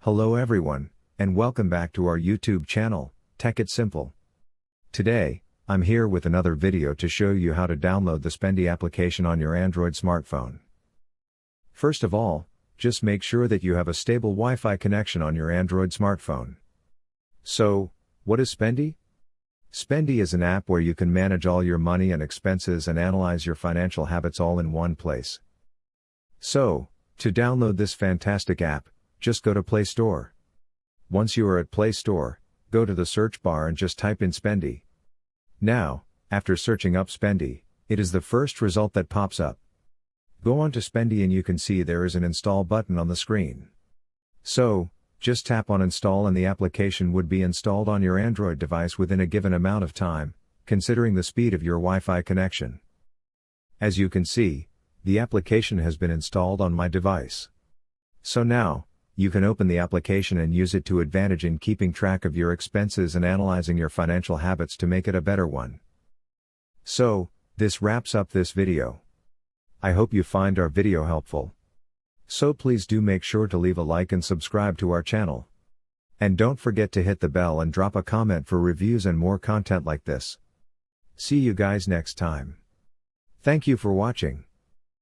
Hello everyone, and welcome back to our YouTube channel, Tech It Simple. Today, I'm here with another video to show you how to download the Spendee application on your Android smartphone. First of all, just make sure that you have a stable Wi-Fi connection on your Android smartphone. So, what is Spendee? Spendee is an app where you can manage all your money and expenses and analyze your financial habits all in one place. So, to download this fantastic app, just go to Play Store. Once you are at Play Store, go to the search bar and just type in Spendee. Now, after searching up Spendee, it is the first result that pops up. Go on to Spendee and you can see there is an install button on the screen. So, just tap on install and the application would be installed on your Android device within a given amount of time, considering the speed of your Wi-Fi connection. As you can see, the application has been installed on my device. So now, you can open the application and use it to advantage in keeping track of your expenses and analyzing your financial habits to make it a better one. So, this wraps up this video. I hope you find our video helpful. So please do make sure to leave a like and subscribe to our channel. And don't forget to hit the bell and drop a comment for reviews and more content like this. See you guys next time. Thank you for watching.